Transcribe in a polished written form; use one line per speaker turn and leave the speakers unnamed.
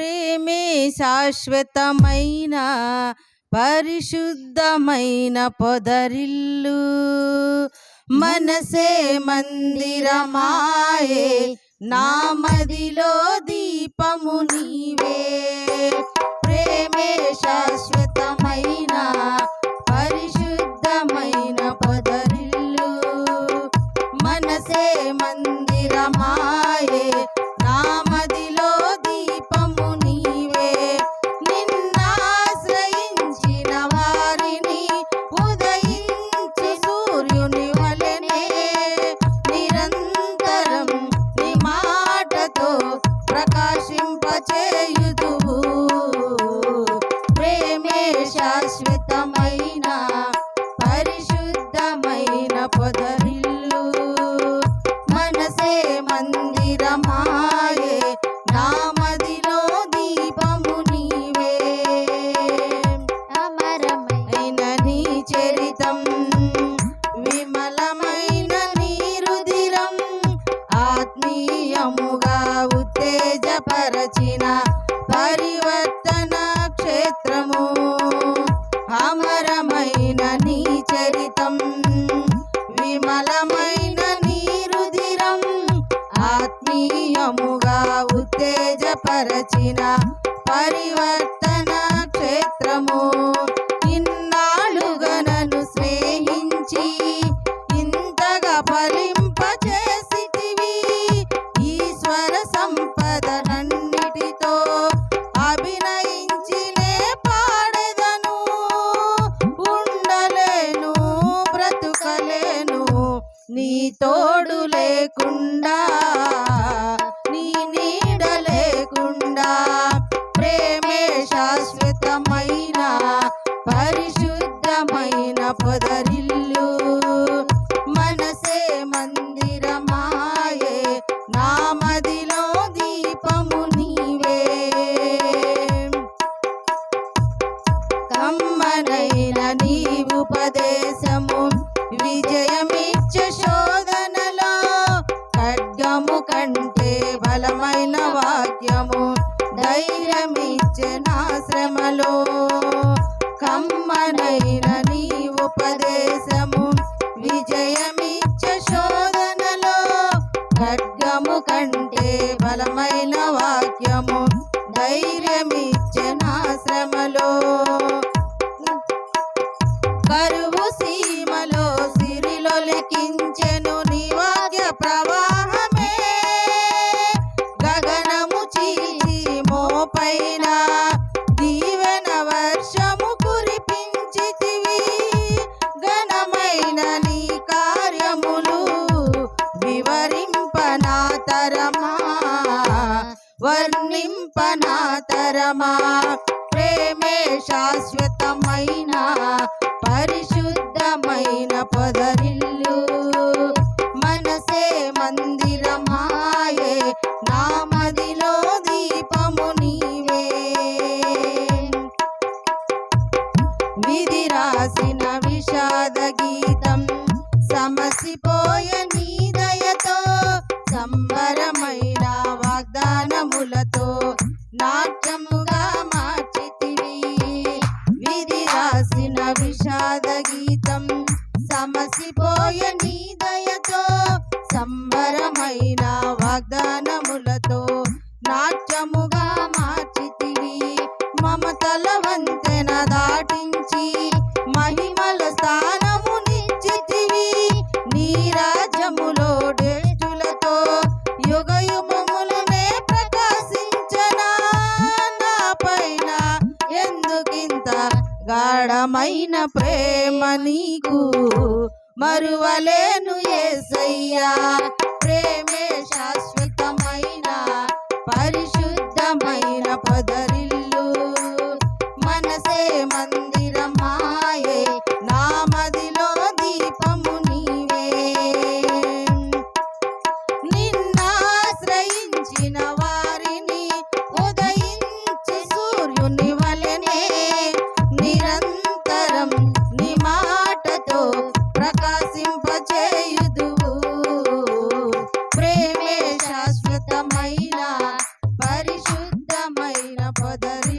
ప్రేమే శాశ్వతమైన పరిశుద్ధమైన పొదరిల్లు, మనసే మందిరమాయే, నా మదిలో దీపము నీవే. ప్రేమే శాశ్వతమైన పరిశుద్ధమైన పొదరిల్లు, మనసే మందిరమాయే, నా మదిలో దీపము నీవే. నిన్నాశ్రయించిన వారిని ఉదయించు సూర్యుని వలెనే నిరంతరం నీ మాటతో ప్రకాశింపచేయుదువు. ప్రేమే శాశ్వతమైన పరిశుద్ధమైన పొదరిల్లు, మనసే మందిరమాయే, నా మదిలో దీపము నీవే. అమరమైన నీ చరితం, విమలమైన నీ రుధిరం, ఆత్మీయముగా ఉత్తేజపరచిన పరివర్తన క్షేత్రము. అమరమైన నీ చరితం, విమలమైన నీ రుధిరం, ఆత్మీయముగా ఉత్తేజపరచిన పరివర్తన క్షేత్రము. ఇన్నాళ్ళుగా నన్ను స్నేహించి ఇంతగా ఫలింపచేసితివి, ఈశ్వర సంపదనన్నిటితో అభినయించినే పాడెదను. ఉండలేను, బ్రతుకలేను నీ తోడు లేకుండా, నీ నీడ లేకుండా. ప్రేమే శాశ్వతమైన పరిశుద్ధమైన పొదరిల్లు, మనసే మందిరమాయే, నా మదిలో దీపము నీవే. కమ్మనైన నీ ఉపదేశము విజయమిచ్చే శోధనలో, ఖడ్గము కంటే బలమైన వాక్యము ధైర్యమిచ్చే నా శ్రమలో. కమ్మనైన నీ ఉపదేశము విజయమిచ్చే శోధనలో, ఖడ్గము కంటే బలమైన వాక్యము ధైర్యమిచ్చే నా శ్రమలో. కరువు సీమలో సిరిలో లిఖించెను నీ వాక్య ప్రవాహమే, గగనము చీల్చి మోపైన దీవెన వర్షము కురిపించితివి. ఘనమైన నీ కార్యములు వివరింపనా తరమా, వర్ణింపనా తరమా. ప్రేమే శాశ్వతమైన పరిశుద్ధమైన పొదరిల్లు, మనసే మందిరమాయే, నా మదిలో దీపము నీవే. విధి రాసిన విషాద గీతం సమసిపోయే నీ దయతో, సంబరమైన వాగ్దానములతో నాట్యముగా మార్చితివి. విధి రాసిన విషాద గీతం సమసిపోయే నీ దయతో, సంబరమైన వాగ్దానములతో నాట్యముగా మార్చితివి. మమతల వంతెన దాటించి మహిమల స్థానము నిచ్చితివి. నీ రాజ్యములో డేటులతో యుగయుగములనే ప్రకాశించనా. నా పైన ఎందుకింత గాఢమైన ప్రేమ నీకు, మరువలేను యేసయ్యా. ప్రేమే శాశ్వతమైన పరిశుద్ధమైన పొదరిల్లు, మనసే మందిరమాయే, నా మదిలో దీపము నీవే. నిన్నాశ్రయించిన వారిని ఉదయించి సూర్యుని వలెనే నిరంతరం నీ మాటతో ప్రకాశింపచేయుదువు. ప్రేమే శాశ్వతమైన పరిశుద్ధమైన పదరి